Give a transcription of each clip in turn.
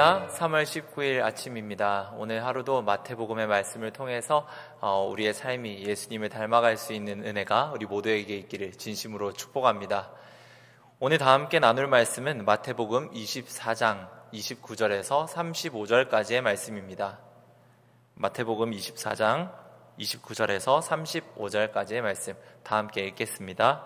할렐루야, 3월 19일 아침입니다. 오늘 하루도 마태복음의 말씀을 통해서 우리의 삶이 예수님을 닮아갈 수 있는 은혜가 우리 모두에게 있기를 진심으로 축복합니다. 오늘 다 함께 나눌 말씀은 마태복음 24장 29절에서 35절까지의 말씀입니다. 마태복음 24장 29절에서 35절까지의 말씀 다 함께 읽겠습니다.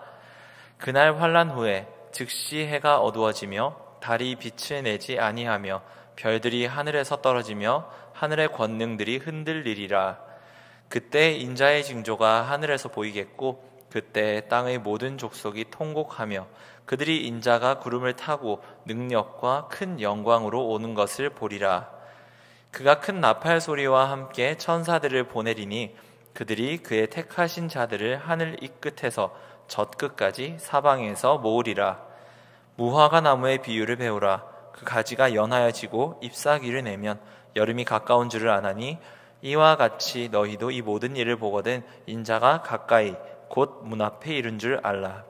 그날 환란 후에 즉시 해가 어두워지며 달이 빛을 내지 아니하며 별들이 하늘에서 떨어지며 하늘의 권능들이 흔들리리라. 그때 인자의 징조가 하늘에서 보이겠고 그때 땅의 모든 족속이 통곡하며 그들이 인자가 구름을 타고 능력과 큰 영광으로 오는 것을 보리라. 그가 큰 나팔 소리와 함께 천사들을 보내리니 그들이 그의 택하신 자들을 하늘 이 끝에서 저 끝까지 사방에서 모으리라. 무화과 나무의 비유를 배우라. 그 가지가 연하여지고 잎사귀를 내면 여름이 가까운 줄을 아나니 이와 같이 너희도 이 모든 일을 보거든 인자가 가까이 곧 문 앞에 이른 줄 알라.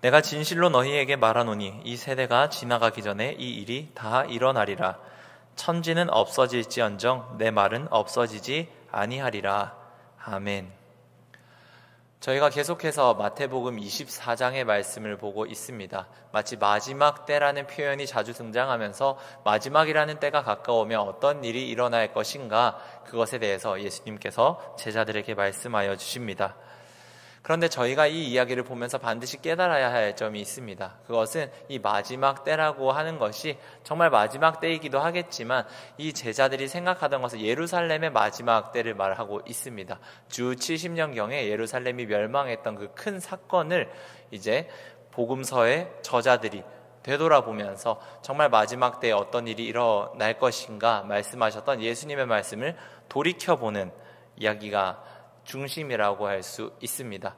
내가 진실로 너희에게 말하노니 이 세대가 지나가기 전에 이 일이 다 일어나리라. 천지는 없어질지언정 내 말은 없어지지 아니하리라. 아멘. 저희가 계속해서 마태복음 24장의 말씀을 보고 있습니다. 마치 마지막 때라는 표현이 자주 등장하면서 마지막이라는 때가 가까우면 어떤 일이 일어날 것인가, 그것에 대해서 예수님께서 제자들에게 말씀하여 주십니다. 그런데 저희가 이 이야기를 보면서 반드시 깨달아야 할 점이 있습니다. 그것은 이 마지막 때라고 하는 것이 정말 마지막 때이기도 하겠지만 이 제자들이 생각하던 것은 예루살렘의 마지막 때를 말하고 있습니다. 주 70년경에 예루살렘이 멸망했던 그 큰 사건을 이제 복음서의 저자들이 되돌아보면서 정말 마지막 때에 어떤 일이 일어날 것인가 말씀하셨던 예수님의 말씀을 돌이켜보는 이야기가 중심이라고 할 수 있습니다.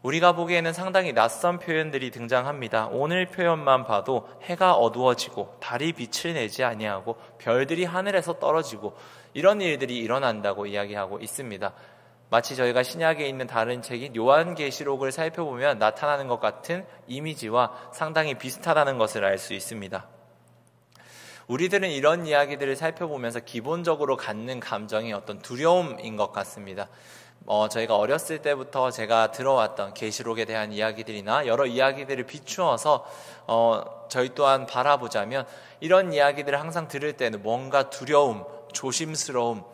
우리가 보기에는 상당히 낯선 표현들이 등장합니다. 오늘 표현만 봐도 해가 어두워지고 달이 빛을 내지 아니하고 별들이 하늘에서 떨어지고 이런 일들이 일어난다고 이야기하고 있습니다. 마치 저희가 신약에 있는 다른 책인 요한계시록을 살펴보면 나타나는 것 같은 이미지와 상당히 비슷하다는 것을 알 수 있습니다. 우리들은 이런 이야기들을 살펴보면서 기본적으로 갖는 감정이 어떤 두려움인 것 같습니다. 저희가 어렸을 때부터 제가 들어왔던 계시록에 대한 이야기들이나 여러 이야기들을 비추어서 저희 또한 바라보자면 이런 이야기들을 항상 들을 때는 뭔가 두려움, 조심스러움,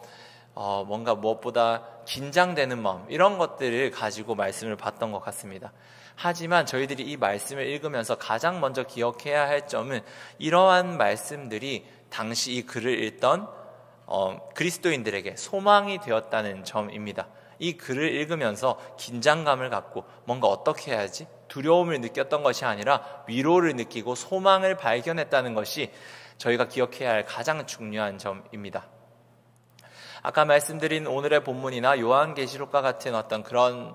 뭔가 무엇보다 긴장되는 마음, 이런 것들을 가지고 말씀을 봤던 것 같습니다. 하지만 저희들이 이 말씀을 읽으면서 가장 먼저 기억해야 할 점은 이러한 말씀들이 당시 이 글을 읽던 그리스도인들에게 소망이 되었다는 점입니다. 이 글을 읽으면서 긴장감을 갖고 뭔가 어떻게 해야지? 두려움을 느꼈던 것이 아니라 위로를 느끼고 소망을 발견했다는 것이 저희가 기억해야 할 가장 중요한 점입니다. 아까 말씀드린 오늘의 본문이나 요한계시록과 같은 어떤 그런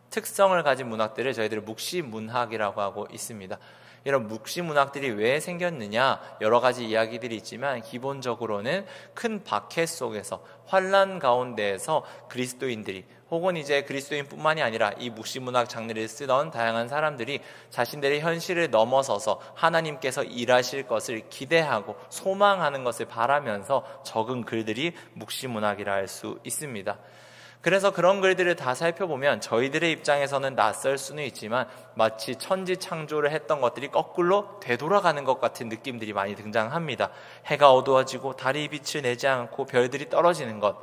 특성을 가진 문학들을 저희들은 묵시문학이라고 하고 있습니다. 이런 묵시문학들이 왜 생겼느냐, 여러 가지 이야기들이 있지만 기본적으로는 큰 박해 속에서 환난 가운데에서 그리스도인들이 혹은 이제 그리스도인뿐만이 아니라 이 묵시문학 장르를 쓰던 다양한 사람들이 자신들의 현실을 넘어서서 하나님께서 일하실 것을 기대하고 소망하는 것을 바라면서 적은 글들이 묵시문학이라 할 수 있습니다. 그래서 그런 글들을 다 살펴보면 저희들의 입장에서는 낯설 수는 있지만 마치 천지 창조를 했던 것들이 거꾸로 되돌아가는 것 같은 느낌들이 많이 등장합니다. 해가 어두워지고 달이 빛을 내지 않고 별들이 떨어지는 것,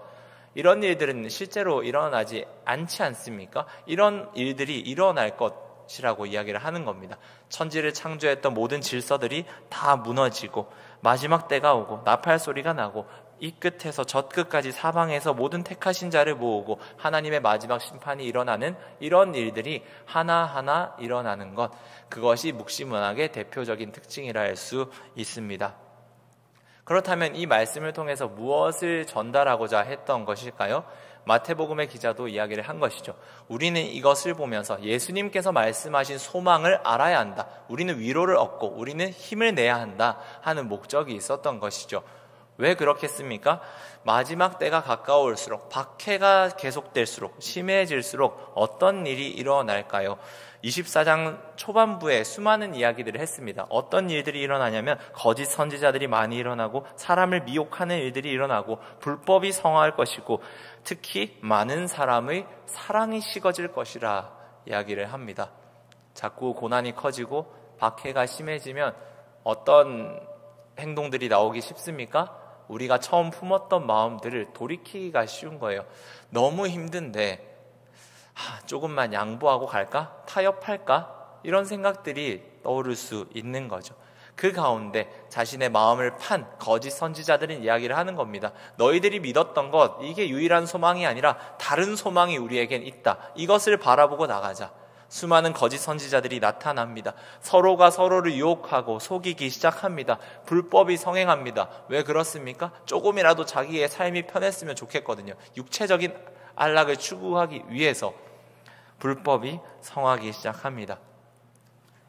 이런 일들은 실제로 일어나지 않지 않습니까? 이런 일들이 일어날 것이라고 이야기를 하는 겁니다. 천지를 창조했던 모든 질서들이 다 무너지고 마지막 때가 오고 나팔 소리가 나고 이 끝에서 저 끝까지 사방에서 모든 택하신 자를 모으고 하나님의 마지막 심판이 일어나는 이런 일들이 하나하나 일어나는 것, 그것이 묵시문학의 대표적인 특징이라 할 수 있습니다. 그렇다면 이 말씀을 통해서 무엇을 전달하고자 했던 것일까요? 마태복음의 기자도 이야기를 한 것이죠. 우리는 이것을 보면서 예수님께서 말씀하신 소망을 알아야 한다, 우리는 위로를 얻고 우리는 힘을 내야 한다 하는 목적이 있었던 것이죠. 왜 그렇겠습니까? 마지막 때가 가까울수록, 박해가 계속될수록, 심해질수록 어떤 일이 일어날까요? 24장 초반부에 수많은 이야기들을 했습니다. 어떤 일들이 일어나냐면 거짓 선지자들이 많이 일어나고 사람을 미혹하는 일들이 일어나고 불법이 성화할 것이고 특히 많은 사람의 사랑이 식어질 것이라 이야기를 합니다. 자꾸 고난이 커지고 박해가 심해지면 어떤 행동들이 나오기 쉽습니까? 우리가 처음 품었던 마음들을 돌이키기가 쉬운 거예요. 너무 힘든데 조금만 양보하고 갈까? 타협할까? 이런 생각들이 떠오를 수 있는 거죠. 그 가운데 자신의 마음을 판 거짓 선지자들은 이야기를 하는 겁니다. 너희들이 믿었던 것, 이게 유일한 소망이 아니라 다른 소망이 우리에겐 있다. 이것을 바라보고 나가자. 수많은 거짓 선지자들이 나타납니다. 서로가 서로를 유혹하고 속이기 시작합니다. 불법이 성행합니다. 왜 그렇습니까? 조금이라도 자기의 삶이 편했으면 좋겠거든요. 육체적인 안락을 추구하기 위해서 불법이 성하기 시작합니다.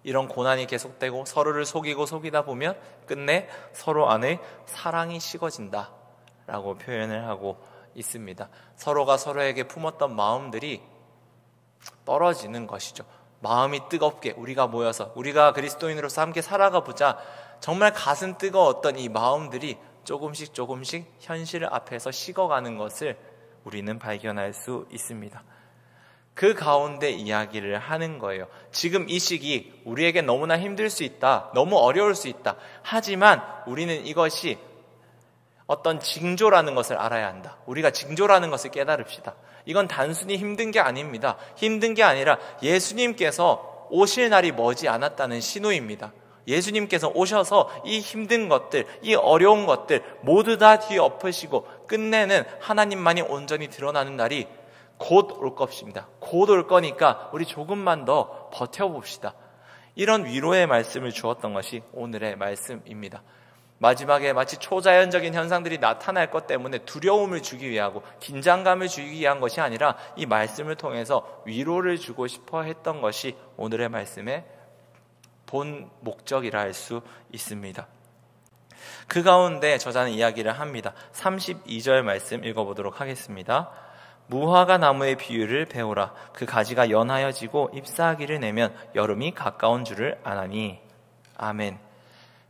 이런 고난이 계속되고 서로를 속이고 속이다 보면 끝내 서로 안에 사랑이 식어진다 라고 표현을 하고 있습니다. 서로가 서로에게 품었던 마음들이 떨어지는 것이죠. 마음이 뜨겁게 우리가 모여서 우리가 그리스도인으로서 함께 살아가 보자. 정말 가슴 뜨거웠던 이 마음들이 조금씩 현실 앞에서 식어가는 것을 우리는 발견할 수 있습니다. 그 가운데 이야기를 하는 거예요. 지금 이 시기 우리에게 너무나 힘들 수 있다. 너무 어려울 수 있다. 하지만 우리는 이것이 어떤 징조라는 것을 알아야 한다. 우리가 징조라는 것을 깨달읍시다. 이건 단순히 힘든 게 아닙니다. 힘든 게 아니라 예수님께서 오실 날이 머지 않았다는 신호입니다. 예수님께서 오셔서 이 힘든 것들, 이 어려운 것들 모두 다 뒤엎으시고 끝내는 하나님만이 온전히 드러나는 날이 곧 올 것입니다. 곧 올 거니까 우리 조금만 더 버텨봅시다. 이런 위로의 말씀을 주었던 것이 오늘의 말씀입니다. 마지막에 마치 초자연적인 현상들이 나타날 것 때문에 두려움을 주기 위하고 긴장감을 주기 위한 것이 아니라 이 말씀을 통해서 위로를 주고 싶어 했던 것이 오늘의 말씀의 본 목적이라 할 수 있습니다. 그 가운데 저자는 이야기를 합니다. 32절 말씀 읽어보도록 하겠습니다. 무화과 나무의 비유를 배우라. 그 가지가 연하여지고 잎사귀를 내면 여름이 가까운 줄을 아나니. 아멘.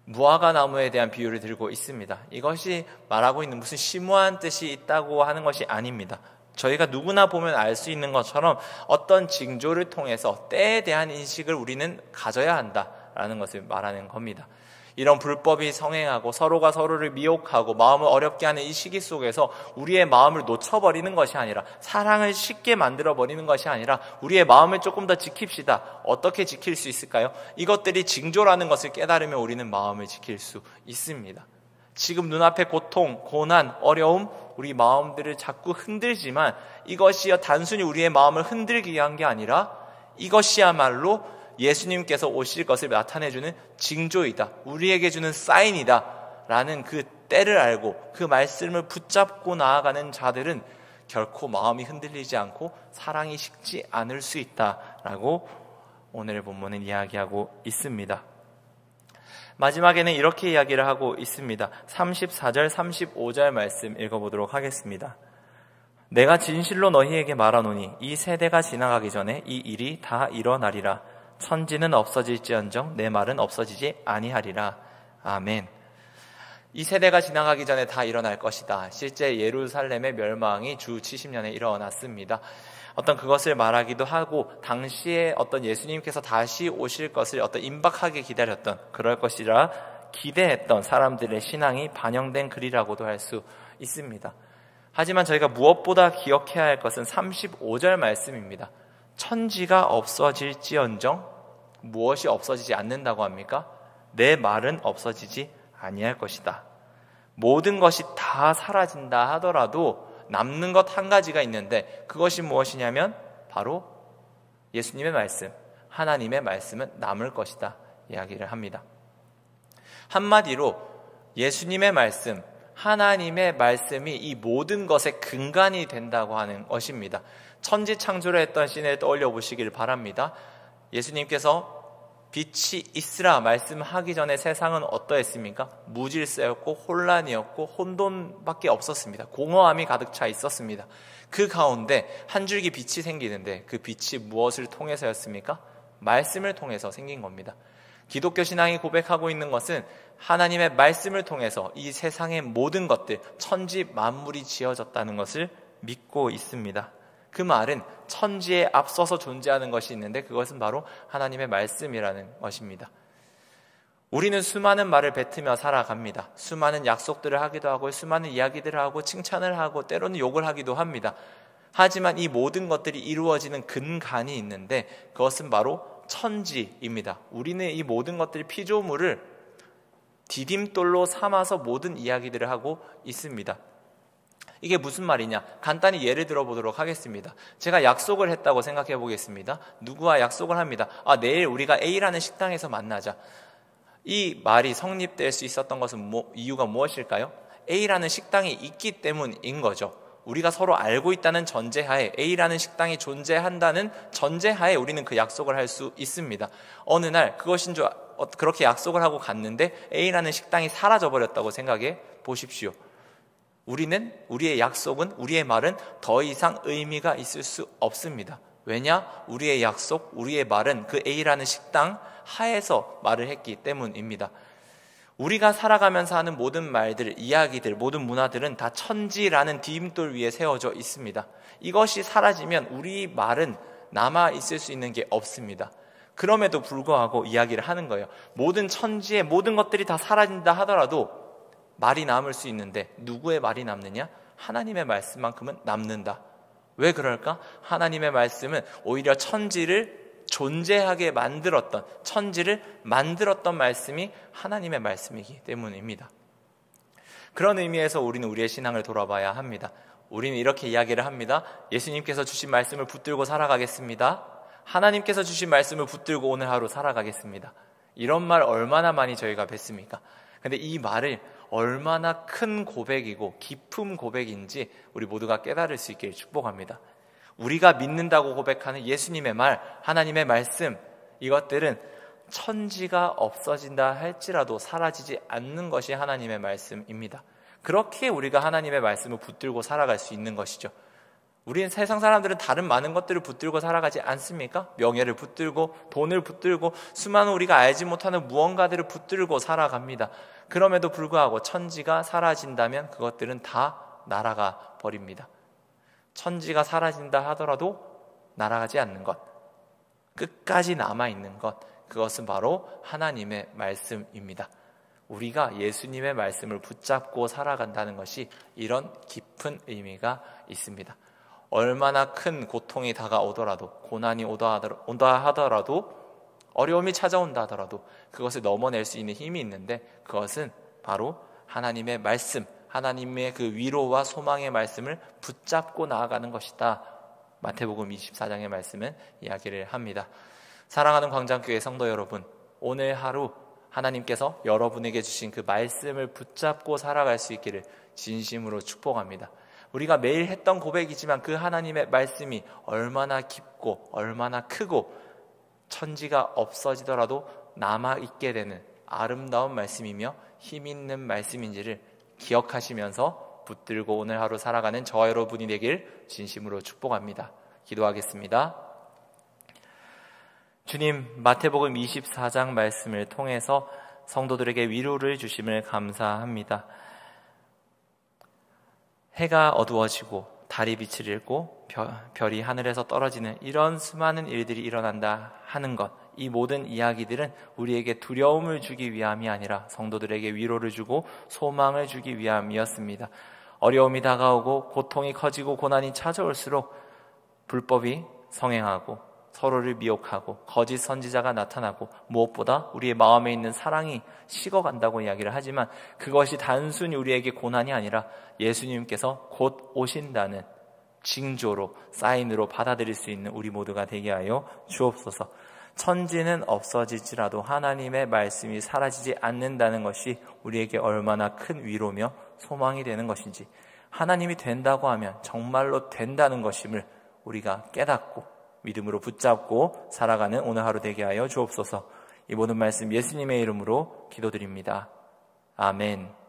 무화과 나무에 대한 비유를 들고 있습니다. 이것이 말하고 있는 무슨 심오한 뜻이 있다고 하는 것이 아닙니다. 저희가 누구나 보면 알 수 있는 것처럼 어떤 징조를 통해서 때에 대한 인식을 우리는 가져야 한다라는 것을 말하는 겁니다. 이런 불법이 성행하고 서로가 서로를 미혹하고 마음을 어렵게 하는 이 시기 속에서 우리의 마음을 놓쳐버리는 것이 아니라 사랑을 쉽게 만들어버리는 것이 아니라 우리의 마음을 조금 더 지킵시다. 어떻게 지킬 수 있을까요? 이것들이 징조라는 것을 깨달으면 우리는 마음을 지킬 수 있습니다. 지금 눈앞에 고통, 고난, 어려움, 우리 마음들을 자꾸 흔들지만 이것이 단순히 우리의 마음을 흔들기 위한 게 아니라 이것이야말로 예수님께서 오실 것을 나타내주는 징조이다. 우리에게 주는 사인이다. 라는 그 때를 알고 그 말씀을 붙잡고 나아가는 자들은 결코 마음이 흔들리지 않고 사랑이 식지 않을 수 있다라고 오늘 본문은 이야기하고 있습니다. 마지막에는 이렇게 이야기를 하고 있습니다. 34절, 35절 말씀 읽어보도록 하겠습니다. 내가 진실로 너희에게 말하노니 이 세대가 지나가기 전에 이 일이 다 일어나리라. 천지는 없어질지언정 내 말은 없어지지 아니하리라. 아멘. 이 세대가 지나가기 전에 다 일어날 것이다. 실제 예루살렘의 멸망이 주 70년에 일어났습니다. 어떤 그것을 말하기도 하고 당시에 어떤 예수님께서 다시 오실 것을 어떤 임박하게 기다렸던 그럴 것이라 기대했던 사람들의 신앙이 반영된 글이라고도 할 수 있습니다. 하지만 저희가 무엇보다 기억해야 할 것은 35절 말씀입니다. 천지가 없어질지언정 무엇이 없어지지 않는다고 합니까? 내 말은 없어지지 아니할 것이다. 모든 것이 다 사라진다 하더라도 남는 것 한 가지가 있는데 그것이 무엇이냐면 바로 예수님의 말씀, 하나님의 말씀은 남을 것이다 이야기를 합니다. 한마디로 예수님의 말씀, 하나님의 말씀이 이 모든 것의 근간이 된다고 하는 것입니다. 천지창조를 했던 씬을 떠올려 보시길 바랍니다. 예수님께서 빛이 있으라 말씀하기 전에 세상은 어떠했습니까? 무질서였고 혼란이었고 혼돈밖에 없었습니다. 공허함이 가득 차 있었습니다. 그 가운데 한 줄기 빛이 생기는데 그 빛이 무엇을 통해서였습니까? 말씀을 통해서 생긴 겁니다. 기독교 신앙이 고백하고 있는 것은 하나님의 말씀을 통해서 이 세상의 모든 것들, 천지 만물이 지어졌다는 것을 믿고 있습니다. 그 말은 천지에 앞서서 존재하는 것이 있는데 그것은 바로 하나님의 말씀이라는 것입니다. 우리는 수많은 말을 뱉으며 살아갑니다. 수많은 약속들을 하기도 하고 수많은 이야기들을 하고 칭찬을 하고 때로는 욕을 하기도 합니다. 하지만 이 모든 것들이 이루어지는 근간이 있는데 그것은 바로 천지입니다. 우리는 이 모든 것들이 피조물을 디딤돌로 삼아서 모든 이야기들을 하고 있습니다. 이게 무슨 말이냐? 간단히 예를 들어보도록 하겠습니다. 제가 약속을 했다고 생각해 보겠습니다. 누구와 약속을 합니다. 내일 우리가 A라는 식당에서 만나자. 이 말이 성립될 수 있었던 것은 이유가 무엇일까요? A라는 식당이 있기 때문인 거죠. 우리가 서로 알고 있다는 전제하에 A라는 식당이 존재한다는 전제하에 우리는 그 약속을 할 수 있습니다. 어느 날 그것인 줄 그렇게 약속을 하고 갔는데 A라는 식당이 사라져버렸다고 생각해 보십시오. 우리의 약속은, 우리의 말은 더 이상 의미가 있을 수 없습니다. 왜냐? 우리의 약속, 우리의 말은 그 A라는 식당 하에서 말을 했기 때문입니다. 우리가 살아가면서 하는 모든 말들, 이야기들, 모든 문화들은 다 천지라는 디딤돌 위에 세워져 있습니다. 이것이 사라지면 우리 말은 남아있을 수 있는 게 없습니다. 그럼에도 불구하고 이야기를 하는 거예요. 모든 천지의 모든 것들이 다 사라진다 하더라도 말이 남을 수 있는데 누구의 말이 남느냐? 하나님의 말씀만큼은 남는다. 왜 그럴까? 하나님의 말씀은 오히려 천지를 존재하게 만들었던, 천지를 만들었던 말씀이 하나님의 말씀이기 때문입니다. 그런 의미에서 우리는 우리의 신앙을 돌아봐야 합니다. 우리는 이렇게 이야기를 합니다. 예수님께서 주신 말씀을 붙들고 살아가겠습니다. 하나님께서 주신 말씀을 붙들고 오늘 하루 살아가겠습니다. 이런 말 얼마나 많이 저희가 뵀습니까? 근데 이 말을 얼마나 큰 고백이고 깊은 고백인지 우리 모두가 깨달을 수 있기를 축복합니다. 우리가 믿는다고 고백하는 예수님의 말, 하나님의 말씀, 이것들은 천지가 없어진다 할지라도 사라지지 않는 것이 하나님의 말씀입니다. 그렇게 우리가 하나님의 말씀을 붙들고 살아갈 수 있는 것이죠. 우리는 세상 사람들은 다른 많은 것들을 붙들고 살아가지 않습니까? 명예를 붙들고 돈을 붙들고 수많은 우리가 알지 못하는 무언가들을 붙들고 살아갑니다. 그럼에도 불구하고 천지가 사라진다면 그것들은 다 날아가 버립니다. 천지가 사라진다 하더라도 날아가지 않는 것, 끝까지 남아있는 것, 그것은 바로 하나님의 말씀입니다. 우리가 예수님의 말씀을 붙잡고 살아간다는 것이 이런 깊은 의미가 있습니다. 얼마나 큰 고통이 다가오더라도, 고난이 온다 하더라도, 어려움이 찾아온다 하더라도 그것을 넘어낼 수 있는 힘이 있는데 그것은 바로 하나님의 말씀, 하나님의 그 위로와 소망의 말씀을 붙잡고 나아가는 것이다. 마태복음 24장의 말씀은 이야기를 합니다. 사랑하는 광장교회 성도 여러분, 오늘 하루 하나님께서 여러분에게 주신 그 말씀을 붙잡고 살아갈 수 있기를 진심으로 축복합니다. 우리가 매일 했던 고백이지만 그 하나님의 말씀이 얼마나 깊고 얼마나 크고 천지가 없어지더라도 남아있게 되는 아름다운 말씀이며 힘있는 말씀인지를 기억하시면서 붙들고 오늘 하루 살아가는 저와 여러분이 되길 진심으로 축복합니다. 기도하겠습니다. 주님, 마태복음 24장 말씀을 통해서 성도들에게 위로를 주심을 감사합니다. 해가 어두워지고 달이 빛을 잃고 별이 하늘에서 떨어지는 이런 수많은 일들이 일어난다 하는 것, 이 모든 이야기들은 우리에게 두려움을 주기 위함이 아니라 성도들에게 위로를 주고 소망을 주기 위함이었습니다. 어려움이 다가오고 고통이 커지고 고난이 찾아올수록 불법이 성행하고 서로를 미혹하고 거짓 선지자가 나타나고 무엇보다 우리의 마음에 있는 사랑이 식어간다고 이야기를 하지만 그것이 단순히 우리에게 고난이 아니라 예수님께서 곧 오신다는 징조로, 사인으로 받아들일 수 있는 우리 모두가 되게 하여 주옵소서. 천지는 없어질지라도 하나님의 말씀이 사라지지 않는다는 것이 우리에게 얼마나 큰 위로며 소망이 되는 것인지, 하나님이 된다고 하면 정말로 된다는 것임을 우리가 깨닫고 믿음으로 붙잡고 살아가는 오늘 하루 되게 하여 주옵소서. 이 모든 말씀 예수님의 이름으로 기도드립니다. 아멘.